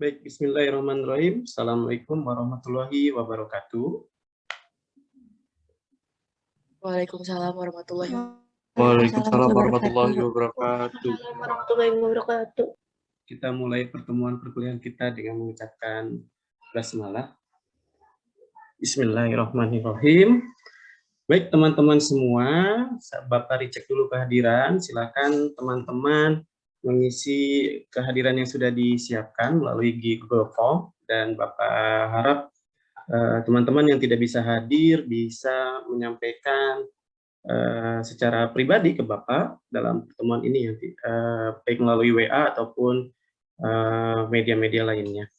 Baik, bismillahirrahmanirrahim. Assalamualaikum warahmatullahi wabarakatuh. Waalaikumsalam warahmatullahi Waalaikumsalam warahmatullahi wabarakatuh. wabarakatuh. Kita mulai pertemuan perkuliahan kita dengan mengucapkan basmalah. Bismillahirrahmanirrahim. Baik teman-teman semua, Bapak dicek dulu kehadiran. Silakan teman-teman mengisi kehadiran yang sudah disiapkan melalui Google Form, dan Bapak harap teman-teman yang tidak bisa hadir bisa menyampaikan secara pribadi ke Bapak dalam pertemuan ini, baik melalui WA ataupun media-media lainnya.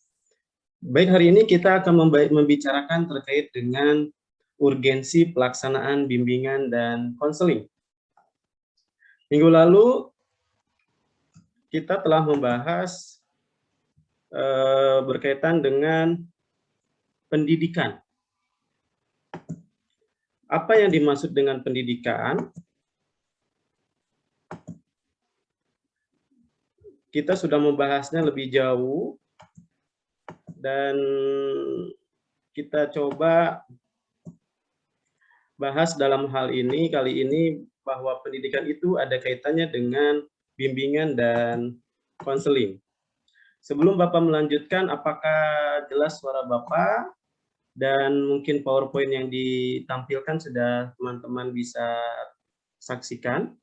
Baik, hari ini kita akan membicarakan terkait dengan urgensi pelaksanaan bimbingan dan konseling. Minggu lalu kita telah membahas berkaitan dengan pendidikan. Apa yang dimaksud dengan pendidikan? Kita sudah membahasnya lebih jauh dan kita coba bahas dalam hal ini kali ini bahwa pendidikan itu ada kaitannya dengan bimbingan dan konseling. Sebelum Bapak melanjutkan, apakah jelas suara Bapak? Dan mungkin PowerPoint yang ditampilkan sudah teman-teman bisa saksikan?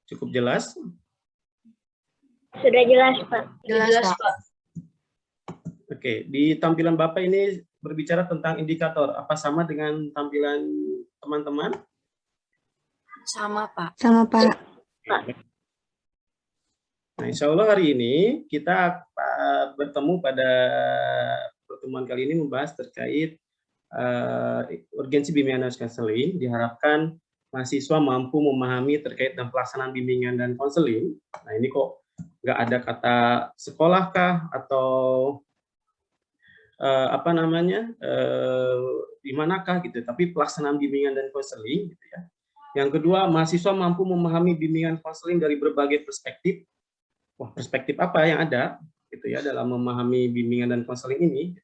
Cukup jelas? Sudah jelas, Pak. Jelas, Pak. Oke, di tampilan Bapak ini berbicara tentang indikator. Apa sama dengan tampilan teman-teman? Sama, Pak. Sama, Pak. Nah, insya Allah hari ini kita bertemu pada pertemuan kali ini membahas terkait urgensi bimbingan dan konseling. Diharapkan mahasiswa mampu memahami terkait dengan pelaksanaan bimbingan dan konseling. Nah, ini kok nggak ada kata sekolah kah atau di manakah gitu, tapi pelaksanaan bimbingan dan konseling gitu ya. Yang kedua, mahasiswa mampu memahami bimbingan konseling dari berbagai perspektif. Wah, perspektif apa yang ada gitu ya dalam memahami bimbingan dan konseling ini.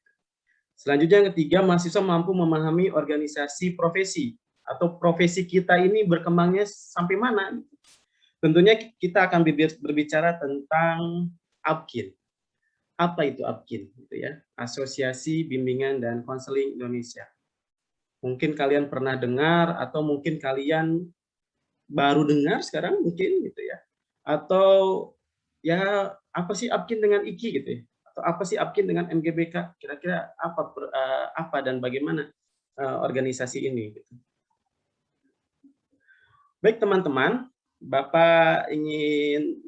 Selanjutnya yang ketiga, mahasiswa mampu memahami organisasi profesi atau profesi kita ini berkembangnya sampai mana. Tentunya kita akan berbicara tentang ABKIN. Apa itu ABKIN gitu ya? Asosiasi Bimbingan dan Konseling Indonesia. Mungkin kalian pernah dengar atau mungkin kalian baru dengar sekarang mungkin gitu ya. Atau ya apa sih ABKIN dengan IKI gitu ya? Atau apa sih ABKIN dengan MGBK? Kira-kira apa dan bagaimana organisasi ini? Gitu. Baik teman-teman, Bapak ingin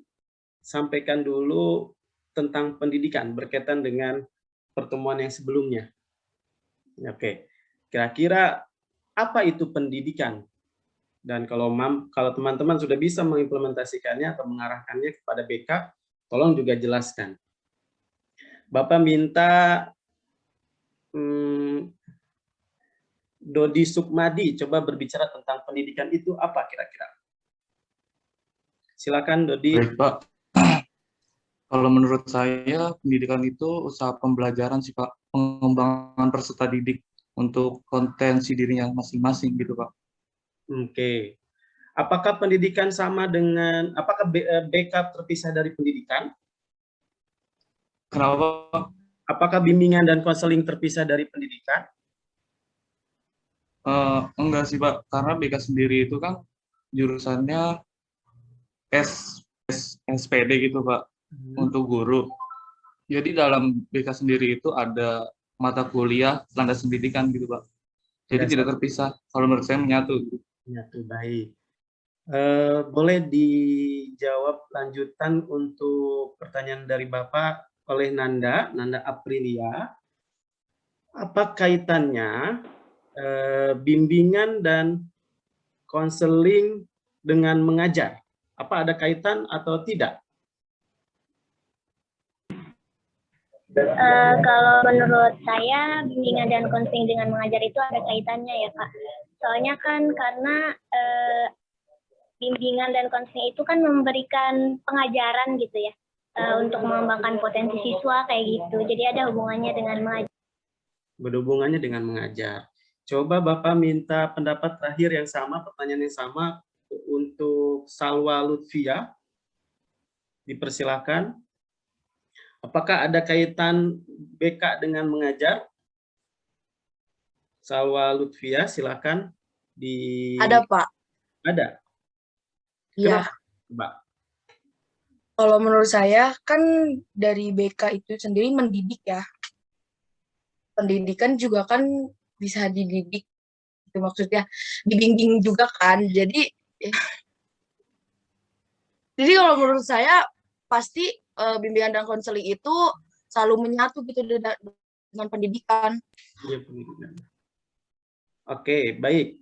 sampaikan dulu tentang pendidikan berkaitan dengan pertemuan yang sebelumnya. Oke, kira-kira apa itu pendidikan? Dan kalau teman-teman sudah bisa mengimplementasikannya atau mengarahkannya kepada BK, tolong juga jelaskan. Bapak minta Dodi Sukmadi coba berbicara tentang pendidikan itu apa kira-kira. Silakan Dodi. Baik, Pak. Kalau menurut saya, pendidikan itu usaha pembelajaran sih, Pak. Pengembangan peserta didik untuk kompetensi dirinya masing-masing gitu, Pak. Oke. Apakah pendidikan sama dengan, apakah BK terpisah dari pendidikan? Kenapa? Apakah bimbingan dan konseling terpisah dari pendidikan? Enggak sih, Pak. Karena BK sendiri itu kan jurusannya SPD gitu, Pak, untuk guru. Jadi dalam BK sendiri itu ada mata kuliah landasan pendidikan gitu, Pak. Jadi tidak terpisah. Kalau menurut saya menyatu. Menyatu, baik. Boleh dijawab lanjutan untuk pertanyaan dari Bapak oleh Nanda Aprilia. Apa kaitannya bimbingan dan konseling dengan mengajar? Apa ada kaitan atau tidak? Kalau menurut saya, bimbingan dan konseling dengan mengajar itu ada kaitannya ya, Pak. Soalnya kan karena bimbingan dan konseling itu kan memberikan pengajaran gitu ya. untuk mengembangkan potensi siswa kayak gitu. Jadi ada hubungannya dengan mengajar. Berhubungannya dengan mengajar. Coba Bapak minta pendapat terakhir yang sama, pertanyaan yang sama untuk Salwa Lutfia. Dipersilakan. Apakah ada kaitan BK dengan mengajar? Salwa Lutfia, silakan. Ada, Pak. Ada. Iya. Kenapa, Mbak? Kalau menurut saya, kan dari BK itu sendiri mendidik ya. Pendidikan juga kan bisa dididik. Itu maksudnya dibimbing juga kan. Jadi kalau menurut saya, pasti bimbingan dan konseling itu selalu menyatu gitu dengan pendidikan. Iya, pendidikan. Oke, baik.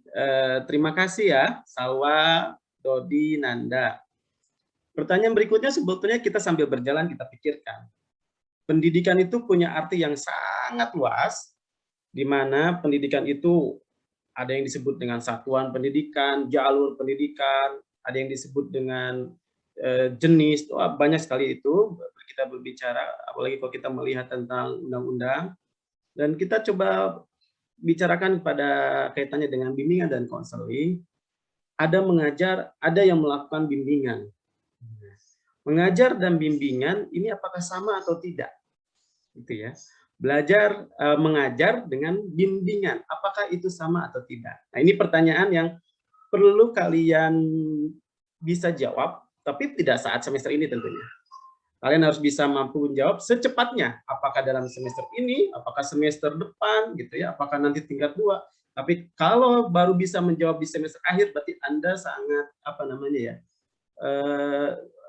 Terima kasih ya, Salwa, Dodi, Nanda. Pertanyaan berikutnya sebetulnya kita sambil berjalan kita pikirkan. Pendidikan itu punya arti yang sangat luas, di mana pendidikan itu ada yang disebut dengan satuan pendidikan, jalur pendidikan, ada yang disebut dengan jenis, banyak sekali itu kita berbicara, apalagi kalau kita melihat tentang undang-undang, dan kita coba bicarakan pada kaitannya dengan bimbingan dan konseling. Ada mengajar, ada yang melakukan bimbingan. Mengajar dan bimbingan ini apakah sama atau tidak? Gitu ya. Belajar mengajar dengan bimbingan, apakah itu sama atau tidak? Nah, ini pertanyaan yang perlu kalian bisa jawab, tapi tidak saat semester ini tentunya. Kalian harus bisa mampu menjawab secepatnya, apakah dalam semester ini, apakah semester depan, gitu ya, apakah nanti tingkat 2. Tapi kalau baru bisa menjawab di semester akhir, berarti Anda sangat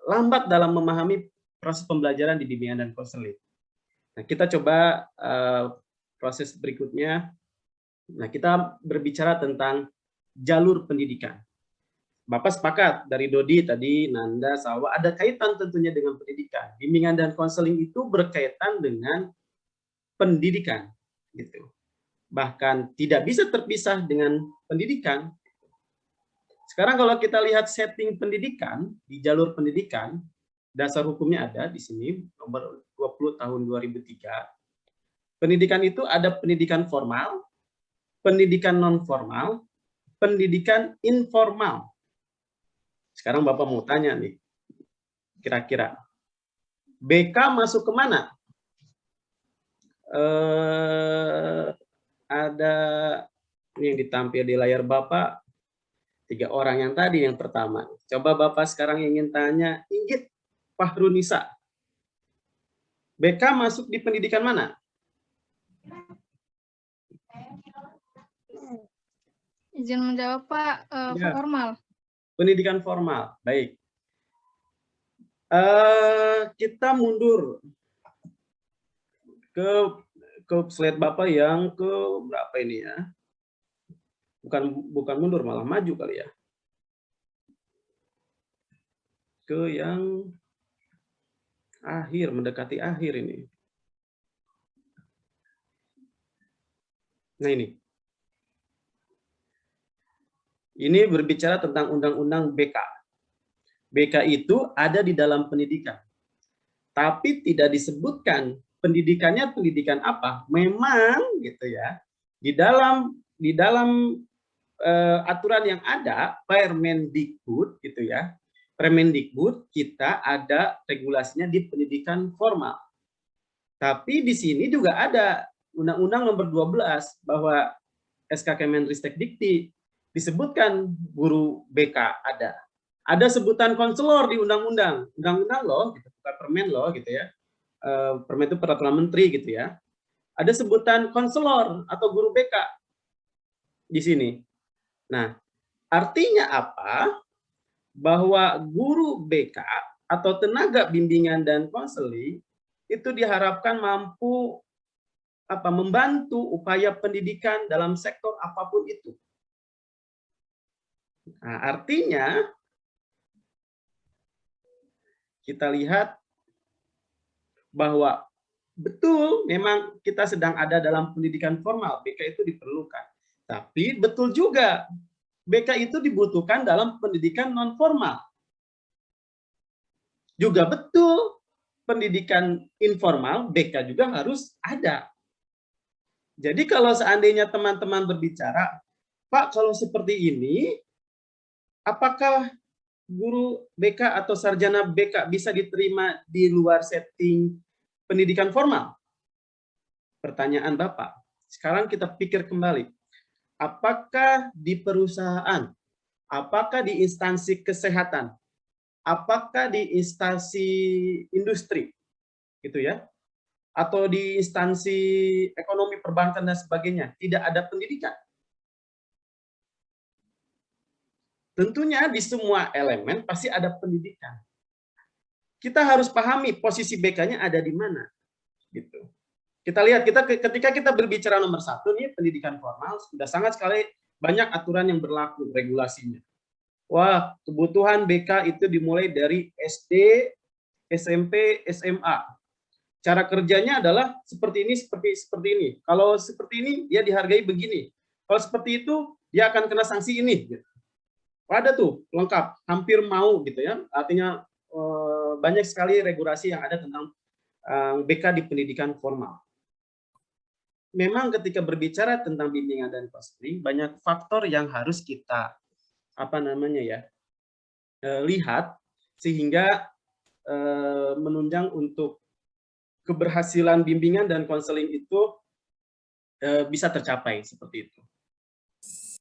lambat dalam memahami proses pembelajaran di bimbingan dan konseling. Nah, kita coba proses berikutnya. Nah, kita berbicara tentang jalur pendidikan. Bapak sepakat dari Dodi tadi, Nanda, Salwa, ada kaitan tentunya dengan pendidikan. Bimbingan dan konseling itu berkaitan dengan pendidikan, gitu. Bahkan tidak bisa terpisah dengan pendidikan. Sekarang kalau kita lihat setting pendidikan, di jalur pendidikan, dasar hukumnya ada di sini, nomor 20 tahun 2003. Pendidikan itu ada pendidikan formal, pendidikan non formal, pendidikan informal. Sekarang Bapak mau tanya nih, kira-kira BK masuk ke mana? Ada ini yang ditampil di layar Bapak, 3 orang yang tadi yang pertama. Coba Bapak sekarang ingin tanya, Inggit Fahrunisa, BK masuk di pendidikan mana? Izin menjawab, Pak. Ya. Formal. Pendidikan formal, baik. Kita mundur ke slide Bapak yang ke berapa ini ya? Bukan mundur, malah maju kali ya. Ke yang akhir, mendekati akhir ini. Nah, ini berbicara tentang undang-undang BK. BK itu ada di dalam pendidikan. Tapi tidak disebutkan pendidikannya pendidikan apa. Memang gitu ya. Di dalam aturan yang ada, Permendikbud gitu ya. Permendikbud kita ada regulasinya di pendidikan formal. Tapi di sini juga ada Undang-Undang nomor 12 bahwa SK Kemendristekdikti disebutkan guru BK ada. Ada sebutan konselor di undang-undang. Undang-undang loh, gitu, bukan permen loh gitu ya. Permen itu peraturan menteri gitu ya. Ada sebutan konselor atau guru BK di sini. Nah, artinya apa? Bahwa guru BK atau tenaga bimbingan dan konseling itu diharapkan mampu membantu upaya pendidikan dalam sektor apapun itu. Nah, artinya kita lihat bahwa betul memang kita sedang ada dalam pendidikan formal, BK itu diperlukan. Tapi betul juga BK itu dibutuhkan dalam pendidikan non formal. Juga betul pendidikan informal, BK juga harus ada. Jadi kalau seandainya teman-teman berbicara, Pak, kalau seperti ini, apakah guru BK atau sarjana BK bisa diterima di luar setting pendidikan formal? Pertanyaan Bapak. Sekarang kita pikir kembali. Apakah di perusahaan, apakah di instansi kesehatan, apakah di instansi industri, gitu ya, atau di instansi ekonomi perbankan dan sebagainya, tidak ada pendidikan? Tentunya di semua elemen pasti ada pendidikan. Kita harus pahami posisi BK-nya ada di mana, gitu. Kita lihat, ketika kita berbicara nomor 1 nih, pendidikan formal, sudah sangat sekali banyak aturan yang berlaku, regulasinya. Wah, kebutuhan BK itu dimulai dari SD, SMP, SMA. Cara kerjanya adalah seperti ini, seperti ini. Kalau seperti ini, dia dihargai begini. Kalau seperti itu, dia akan kena sanksi ini. Gitu. Ada tuh, lengkap, hampir mau gitu ya. Artinya banyak sekali regulasi yang ada tentang BK di pendidikan formal. Memang ketika berbicara tentang bimbingan dan konseling, banyak faktor yang harus kita lihat sehingga menunjang untuk keberhasilan bimbingan dan konseling itu bisa tercapai seperti itu.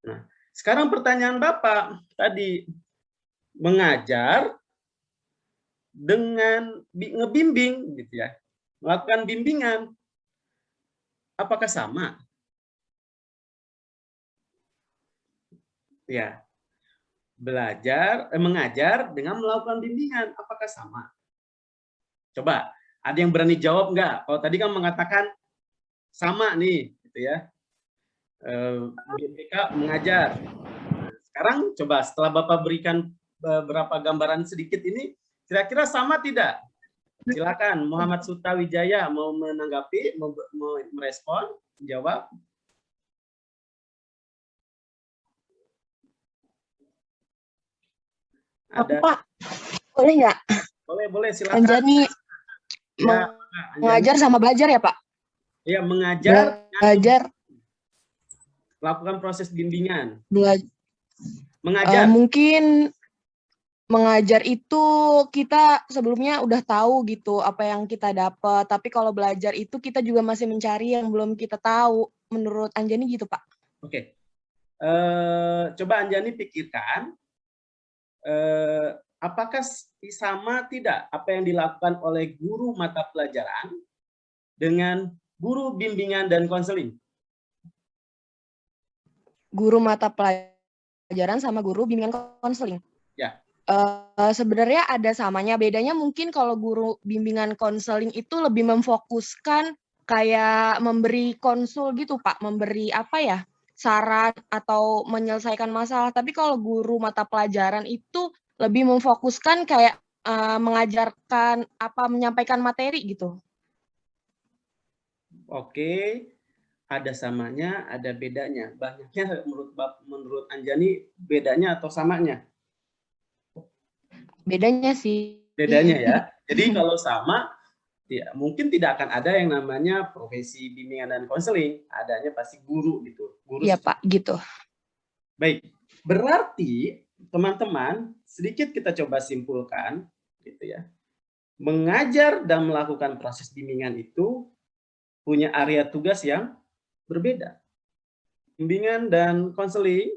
Nah, sekarang pertanyaan Bapak tadi, mengajar dengan ngebimbing gitu ya, melakukan bimbingan, apakah sama? Ya. Mengajar dengan melakukan bimbingan, apakah sama? Coba, ada yang berani jawab nggak? Kalau tadi kan mengatakan sama nih, gitu ya. BK mengajar. Sekarang coba setelah Bapak berikan beberapa gambaran sedikit ini, kira-kira sama tidak? Silakan, Muhammad Suta Wijaya mau menanggapi, mau merespon, jawab. Ada. Pak, boleh nggak? Boleh, silakan. Anjani Ya, mengajar sama belajar ya, Pak? Iya, mengajar. Belajar. Lakukan proses bimbingan. Mengajar. Mungkin mengajar itu kita sebelumnya udah tahu gitu apa yang kita dapat, tapi kalau belajar itu kita juga masih mencari yang belum kita tahu. Menurut Anjani gitu, Pak. Oke. Coba Anjani pikirkan, apakah sama tidak apa yang dilakukan oleh guru mata pelajaran dengan guru bimbingan dan konseling? Guru mata pelajaran sama guru bimbingan konseling. Ya. Sebenarnya ada samanya, bedanya mungkin kalau guru bimbingan konseling itu lebih memfokuskan kayak memberi konsul gitu, Pak, memberi saran atau menyelesaikan masalah. Tapi kalau guru mata pelajaran itu lebih memfokuskan kayak mengajarkan menyampaikan materi gitu. Oke, ada samanya, ada bedanya. Banyaknya menurut Anjani bedanya atau samanya? Bedanya sih. Bedanya ya. Jadi kalau sama, ya mungkin tidak akan ada yang namanya profesi bimbingan dan konseling. Adanya pasti guru gitu. Iya, Pak, gitu. Baik, berarti teman-teman sedikit kita coba simpulkan, gitu ya. Mengajar dan melakukan proses bimbingan itu punya area tugas yang berbeda. Bimbingan dan konseling,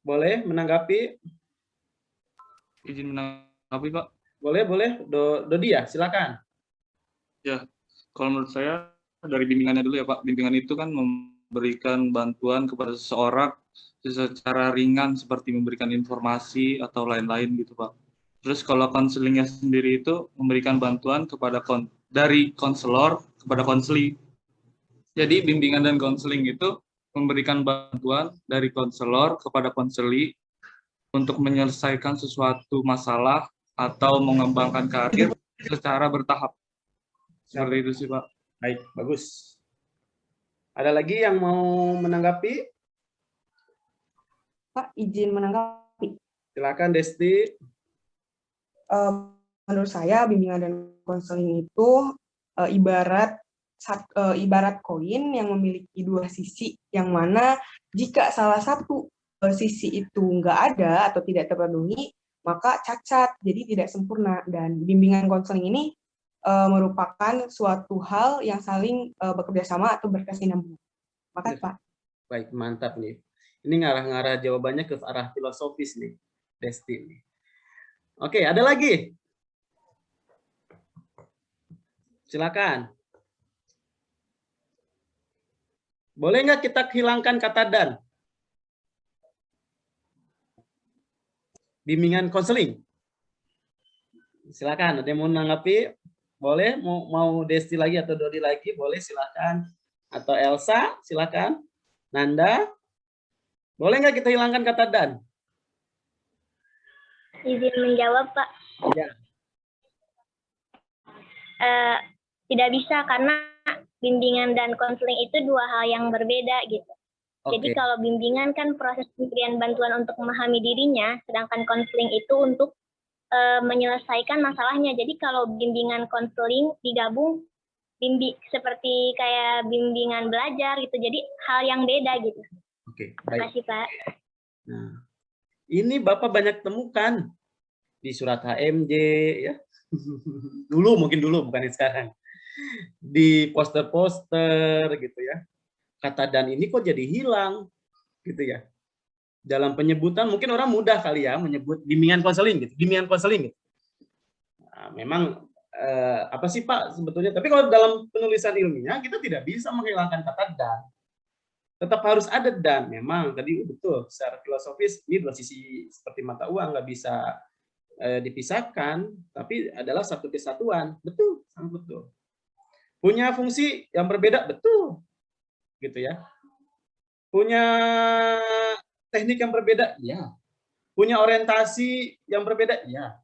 boleh menanggapi? Izin menanggapi, Pak. Boleh. Dodi ya, silakan. Ya, kalau menurut saya dari bimbingannya dulu ya, Pak. Bimbingan itu kan memberikan bantuan kepada seseorang secara ringan seperti memberikan informasi atau lain-lain gitu, Pak. Terus kalau konselingnya sendiri itu memberikan bantuan dari konselor kepada konseli. Jadi bimbingan dan konseling itu memberikan bantuan dari konselor kepada konseli untuk menyelesaikan sesuatu masalah atau mengembangkan karir secara bertahap. Seperti itu sih, Pak. Baik, bagus. Ada lagi yang mau menanggapi? Pak, izin menanggapi. Silakan, Desti. menurut saya bimbingan dan konseling itu ibarat koin yang memiliki dua sisi, yang mana jika salah satu sisi itu nggak ada atau tidak terpenuhi, maka cacat, jadi tidak sempurna. Dan bimbingan konseling ini merupakan suatu hal yang saling bekerja sama atau berkesinambungan. Makasih, Pak. Baik, mantap nih. Ini ngarah-ngarah jawabannya ke arah filosofis nih, Desti nih. Oke, ada lagi? Silakan. Boleh nggak kita hilangkan kata dan? Bimbingan konseling. Silakan, ada yang mau menanggapi? Boleh, mau Desti lagi atau Dodi lagi? Boleh, silakan. Atau Elsa, silakan. Nanda, boleh nggak kita hilangkan kata dan? Izin menjawab, Pak. Ya. Tidak bisa karena bimbingan dan konseling itu dua hal yang berbeda gitu. Jadi kalau bimbingan kan proses pemberian bantuan untuk memahami dirinya, sedangkan konseling itu untuk menyelesaikan masalahnya. Jadi kalau bimbingan konseling digabung seperti kayak bimbingan belajar gitu. Jadi hal yang beda gitu. Oke, baik. Terima kasih, Pak. Nah, ini Bapak banyak temukan di surat HMJ ya. Mungkin dulu bukan sekarang. Di poster-poster gitu ya. Kata dan ini kok jadi hilang gitu ya. Dalam penyebutan mungkin orang mudah kali ya menyebut bimbingan konseling gitu. Bimbingan konseling gitu. Nah, memang apa sih Pak sebetulnya? Tapi kalau dalam penulisan ilmiah kita tidak bisa menghilangkan kata dan. Tetap harus ada dan. Memang tadi betul secara filosofis ini dua sisi seperti mata uang, nggak bisa dipisahkan, tapi adalah satu kesatuan. Betul, sangat betul. Punya fungsi yang berbeda, betul. Gitu ya. Punya teknik yang berbeda, ya. Punya orientasi yang berbeda, ya.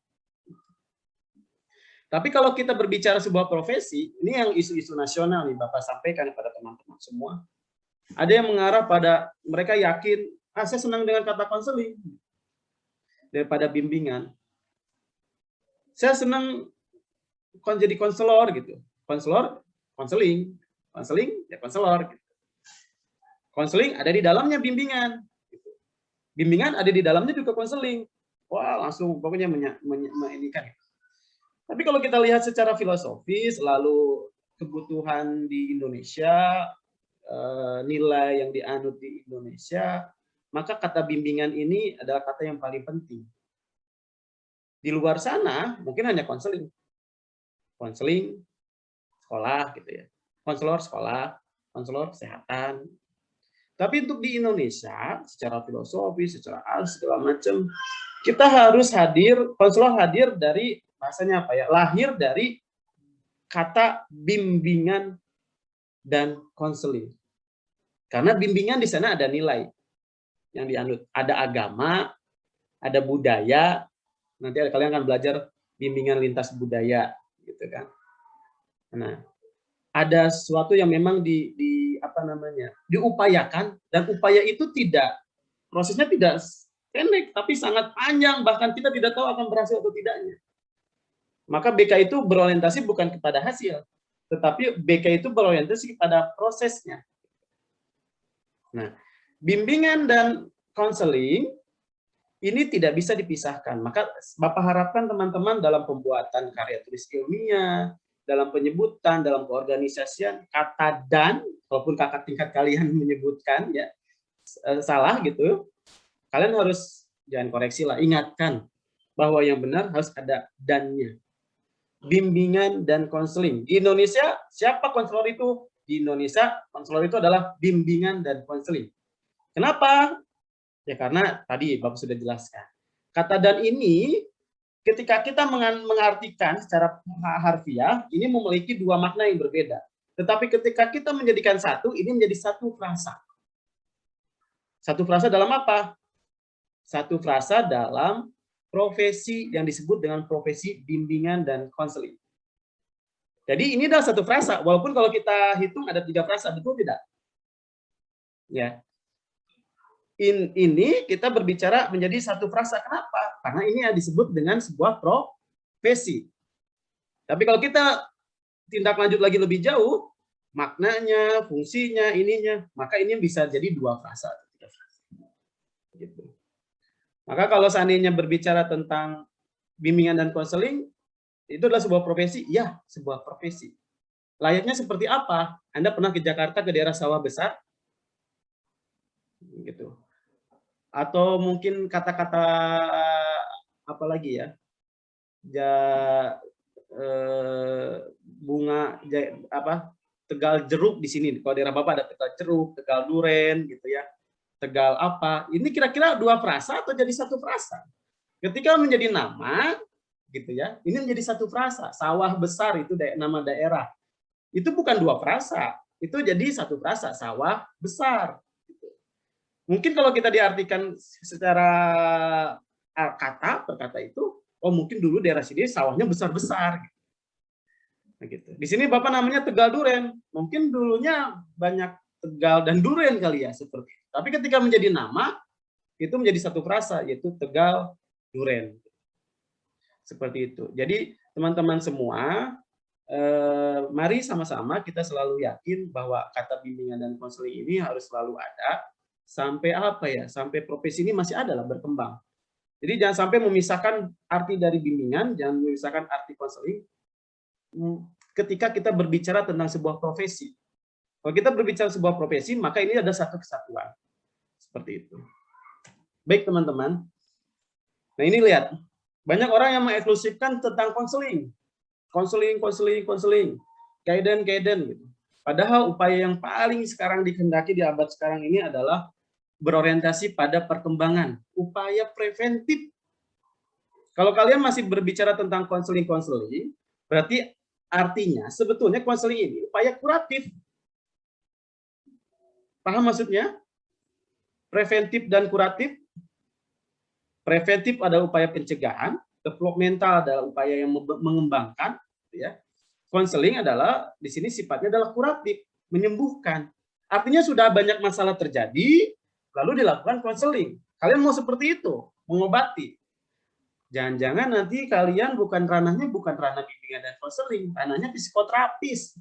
Tapi kalau kita berbicara sebuah profesi, ini yang isu-isu nasional nih Bapak sampaikan kepada teman-teman semua. Ada yang mengarah pada mereka yakin, saya senang dengan kata konseling daripada bimbingan. Saya senang jadi konselor gitu. Konselor, konseling, konseling, ya konselor. Gitu. Konseling ada di dalamnya bimbingan. Gitu. Bimbingan ada di dalamnya juga konseling. Wah, langsung pokoknya ini-kan. Tapi kalau kita lihat secara filosofis, lalu kebutuhan di Indonesia, nilai yang dianut di Indonesia, maka kata bimbingan ini adalah kata yang paling penting. Di luar sana mungkin hanya konseling, sekolah gitu ya, konselor sekolah, konselor kesehatan. Tapi untuk di Indonesia secara filosofis, secara segala macam, kita harus hadir, konselor hadir dari bahasanya apa ya, lahir dari kata bimbingan dan konseling. Karena bimbingan di sana ada nilai yang dianut, ada agama, ada budaya. Nanti kalian akan belajar bimbingan lintas budaya, gitu kan. Nah, ada sesuatu yang memang diupayakan, dan upaya itu prosesnya tidak pendek, tapi sangat panjang, bahkan kita tidak tahu akan berhasil atau tidaknya. Maka BK itu berorientasi bukan kepada hasil, tetapi BK itu berorientasi kepada prosesnya. Nah, bimbingan dan konseling ini tidak bisa dipisahkan. Maka Bapak harapkan teman-teman dalam pembuatan karya tulis ilmiah, dalam penyebutan, dalam keorganisasian, kata dan, walaupun kakak tingkat kalian menyebutkan ya salah gitu, kalian harus jangan koreksi lah, ingatkan bahwa yang benar harus ada dannya. Bimbingan dan konseling. Di Indonesia, siapa konselor itu? Di Indonesia, konselor itu adalah bimbingan dan konseling. Kenapa? Ya karena tadi Bapak sudah jelaskan. Kata dan ini ketika kita mengartikan secara harfiah, ini memiliki dua makna yang berbeda. Tetapi ketika kita menjadikan satu, ini menjadi satu frasa. Satu frasa dalam apa? Satu frasa dalam profesi yang disebut dengan profesi bimbingan dan konseling. Jadi ini adalah satu frasa, walaupun kalau kita hitung ada 3 frasa, betul tidak? Ya. Ini kita berbicara menjadi satu frasa. Kenapa? Karena ini disebut dengan sebuah profesi. Tapi kalau kita tindak lanjut lagi lebih jauh, maknanya, fungsinya, ininya, maka ini bisa jadi 2 frasa atau 3 frasa. Gitu. Maka kalau seandainya berbicara tentang bimbingan dan konseling, itu adalah sebuah profesi? Ya, sebuah profesi. Layaknya seperti apa? Anda pernah ke Jakarta, ke daerah sawah besar? Gitu. Atau mungkin kata-kata apa lagi ya? Bunga apa? Tegal jeruk di sini. Kalau daerah Bapak ada Tegal jeruk, Tegal duren gitu ya. Tegal apa? Ini kira-kira 2 frasa atau jadi 1 frasa? Ketika menjadi nama gitu ya. Ini menjadi 1 frasa. Sawah besar itu nama daerah. Itu bukan 2 frasa. Itu jadi 1 frasa, sawah besar. Mungkin kalau kita diartikan secara kata per kata itu, oh mungkin dulu daerah sini sawahnya besar-besar. Nah, gitu. Di sini Bapak namanya Tegal Duren, mungkin dulunya banyak tegal dan duren kali ya seperti itu. Tapi ketika menjadi nama, itu menjadi 1 frasa, yaitu Tegal Duren. Seperti itu. Jadi teman-teman semua, mari sama-sama kita selalu yakin bahwa kata bimbingan dan konseling ini harus selalu ada. Sampai apa ya? Sampai profesi ini masih ada lah berkembang. Jadi jangan sampai memisahkan arti dari bimbingan, jangan memisahkan arti konseling ketika kita berbicara tentang sebuah profesi. Kalau kita berbicara sebuah profesi, maka ini ada satu kesatuan. Seperti itu. Baik teman-teman. Nah ini lihat, banyak orang yang mengeksklusifkan tentang konseling. Konseling, guidance gitu. Padahal upaya yang paling sekarang dikehendaki di abad sekarang ini adalah berorientasi pada perkembangan, upaya preventif. Kalau kalian masih berbicara tentang konseling, berarti artinya sebetulnya konseling ini upaya kuratif. Paham maksudnya? Preventif dan kuratif. Preventif adalah upaya pencegahan, developmental adalah upaya yang mengembangkan, ya. Konseling adalah di sini sifatnya adalah kuratif, menyembuhkan. Artinya sudah banyak masalah terjadi, lalu dilakukan konseling. Kalian mau seperti itu, mengobati. Jangan-jangan nanti kalian ranahnya bukan ranah bimbingan dan konseling, ranahnya psikoterapis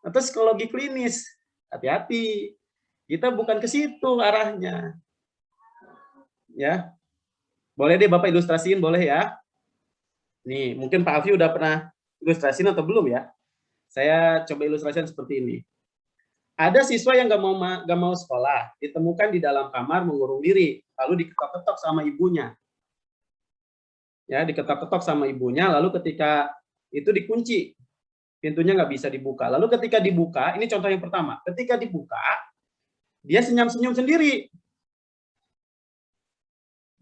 atau psikologi klinis. Hati-hati, kita bukan ke situ arahnya. Ya, boleh deh Bapak ilustrasiin, boleh ya? Nih, mungkin Pak Alfi udah pernah ilustrasiin atau belum ya? Saya coba ilustrasikan seperti ini. Ada siswa yang nggak mau sekolah, ditemukan di dalam kamar mengurung diri, lalu diketok-ketok sama ibunya. Ya, diketok-ketok sama ibunya, lalu ketika itu dikunci, pintunya nggak bisa dibuka. Lalu ketika dibuka, ini contoh yang pertama, ketika dibuka, dia senyum-senyum sendiri.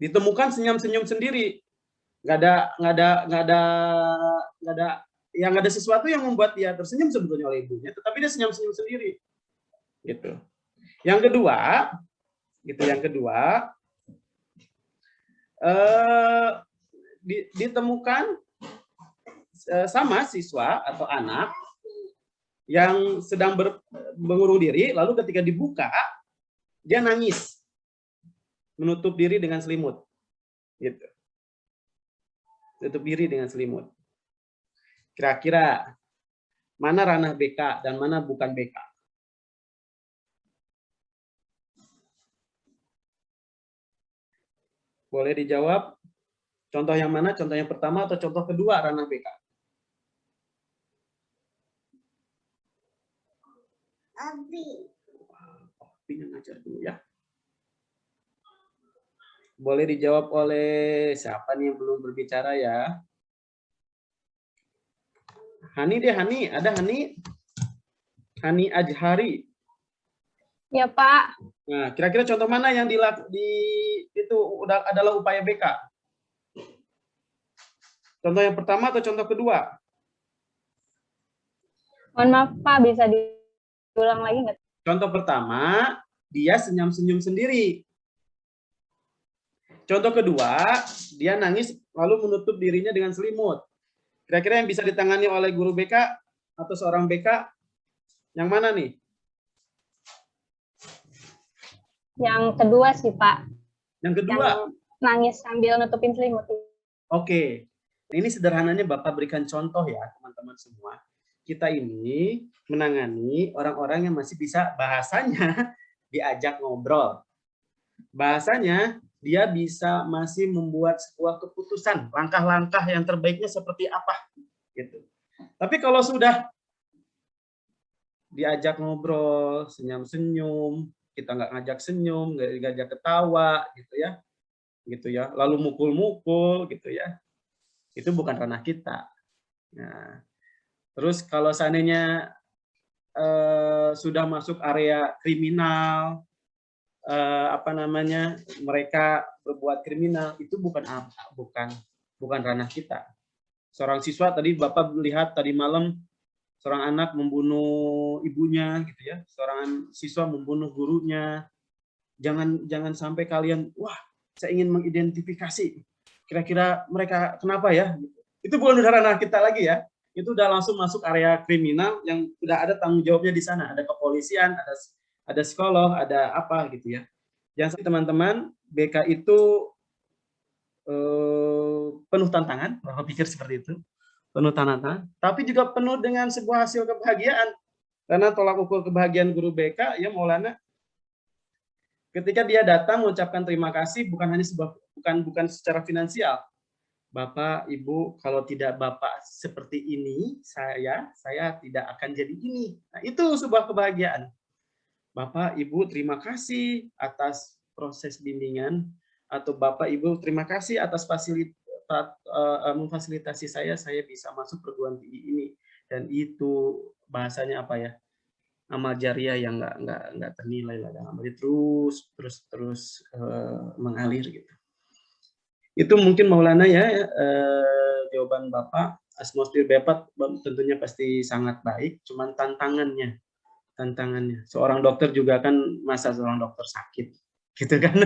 Ditemukan senyum-senyum sendiri, nggak ada sesuatu yang membuat dia tersenyum sebetulnya oleh ibunya, tetapi dia senyum-senyum sendiri. Gitu. Yang kedua, ditemukan sama siswa atau anak yang sedang mengurung diri, lalu ketika dibuka dia nangis, menutup diri dengan selimut, gitu. Tutup diri dengan selimut. Kira-kira mana ranah BK dan mana bukan BK? Boleh dijawab. Contoh yang mana? Contoh yang pertama atau contoh kedua ranah BK? Abi yang ngajar dulu ya. Boleh dijawab oleh siapa nih yang belum berbicara ya? Hani deh, Hani. Ada Hani? Hani Ajhari. Ya, Pak. Nah, kira-kira contoh mana yang itu adalah upaya BK? Contoh yang pertama atau contoh kedua? Mohon maaf, Pak. Bisa diulang lagi nggak? Contoh pertama, dia senyum-senyum sendiri. Contoh kedua, dia nangis lalu menutup dirinya dengan selimut. Kira-kira yang bisa ditangani oleh guru BK atau seorang BK, yang mana nih? Yang kedua sih, Pak. Yang kedua? Yang nangis sambil nutupin selimut. Oke. Ini sederhananya Bapak berikan contoh ya teman-teman semua. Kita ini menangani orang-orang yang masih bisa bahasanya diajak ngobrol. Bahasanya dia bisa masih membuat sebuah keputusan, langkah-langkah yang terbaiknya seperti apa gitu. Tapi kalau sudah diajak ngobrol, senyum-senyum, kita nggak ngajak senyum, nggak ngajak ketawa gitu ya, lalu mukul-mukul gitu ya, itu bukan ranah kita. Nah, terus kalau seandainya sudah masuk area kriminal, mereka berbuat kriminal, itu bukan ranah kita. Seorang siswa tadi Bapak lihat tadi malam seorang anak membunuh ibunya gitu ya, seorang siswa membunuh gurunya. Jangan sampai kalian, wah, saya ingin mengidentifikasi kira-kira mereka kenapa ya? Itu bukan ranah kita lagi ya. Itu udah langsung masuk area kriminal yang udah ada tanggung jawabnya di sana, ada kepolisian, ada psikolog, ada apa gitu ya. Jangan sampai teman-teman, BK itu penuh tantangan, Bapak pikir seperti itu, penuh tantangan, tapi juga penuh dengan sebuah hasil kebahagiaan. Karena tolak ukur kebahagiaan guru BK ya Maulana, ketika dia datang mengucapkan terima kasih bukan hanya bukan secara finansial. Bapak, Ibu, kalau tidak Bapak seperti ini, saya tidak akan jadi ini. Nah, itu sebuah kebahagiaan. Bapak, Ibu, terima kasih atas proses bimbingan, atau Bapak, Ibu, terima kasih atas memfasilitasi saya bisa masuk perguruan tinggi ini. Dan itu bahasanya apa ya? Amal jariah yang nggak ternilai lah, jadi terus mengalir gitu. Itu mungkin Maulana ya jawaban Bapak. Atmosfer Bapak tentunya pasti sangat baik, cuman tantangannya seorang dokter juga kan, masa seorang dokter sakit gitu kan.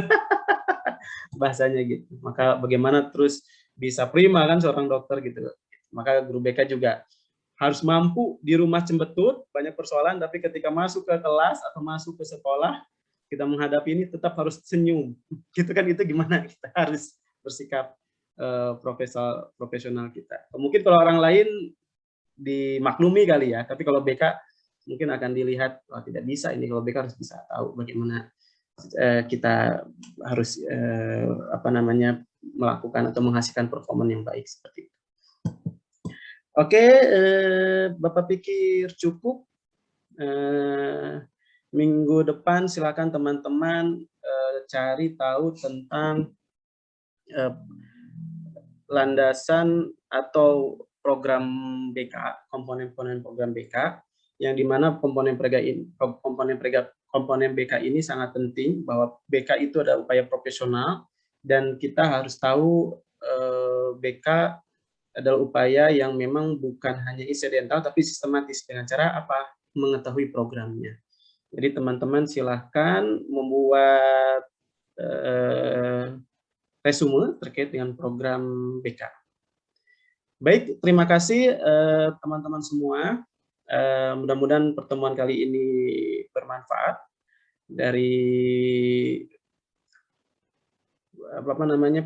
Bahasanya gitu. Maka bagaimana terus bisa prima kan seorang dokter gitu. Maka guru BK juga harus mampu di rumah cembetut, banyak persoalan, tapi ketika masuk ke kelas atau masuk ke sekolah, kita menghadapi ini tetap harus senyum. Gitu kan, itu gimana kita harus bersikap profesional kita. Mungkin kalau orang lain dimaklumi kali ya, tapi kalau BK mungkin akan dilihat, oh, tidak bisa ini, kalau BK harus bisa tahu bagaimana kita harus melakukan atau menghasilkan performa yang baik seperti itu. Oke, Bapak pikir cukup. Minggu depan silakan teman-teman cari tahu tentang landasan atau program BK, komponen-komponen program BK, yang dimana komponen BK ini sangat penting, bahwa BK itu ada upaya profesional dan kita harus tahu BK adalah upaya yang memang bukan hanya insidental tapi sistematis. Dengan cara apa? Mengetahui programnya. Jadi teman-teman silahkan membuat resume terkait dengan program BK. Baik, terima kasih teman-teman semua. Mudah-mudahan pertemuan kali ini bermanfaat. Dari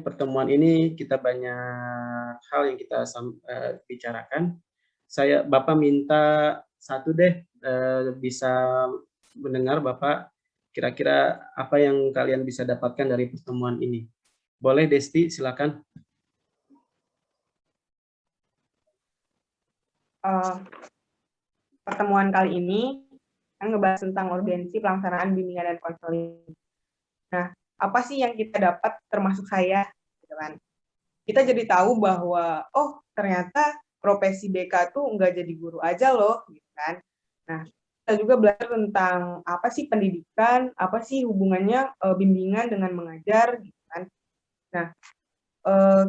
pertemuan ini kita banyak hal yang kita bicarakan. Bapak minta satu deh, bisa mendengar Bapak kira-kira apa yang kalian bisa dapatkan dari pertemuan ini. Boleh Desti, silakan. Pertemuan kali ini kan ngebahas tentang urgensi pelaksanaan bimbingan dan konseling. Nah, apa sih yang kita dapat, termasuk saya, gitu kan? Kita jadi tahu bahwa oh ternyata profesi BK tuh nggak jadi guru aja loh, gitu kan? Nah, kita juga belajar tentang apa sih pendidikan, apa sih hubungannya bimbingan dengan mengajar, gitu kan? Nah,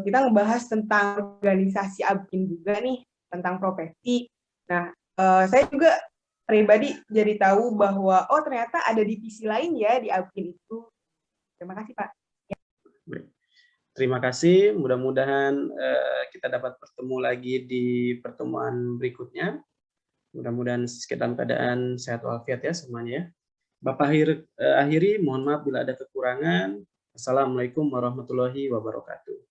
kita ngebahas tentang organisasi ABKIN juga nih, tentang profesi. Nah, saya juga pribadi jadi tahu bahwa oh ternyata ada divisi lain ya di ABKIN itu. Terima kasih Pak. Terima kasih. Mudah-mudahan kita dapat bertemu lagi di pertemuan berikutnya. Mudah-mudahan dalam keadaan sehat walafiat ya semuanya. Bapak akhiri, mohon maaf bila ada kekurangan. Assalamualaikum warahmatullahi wabarakatuh.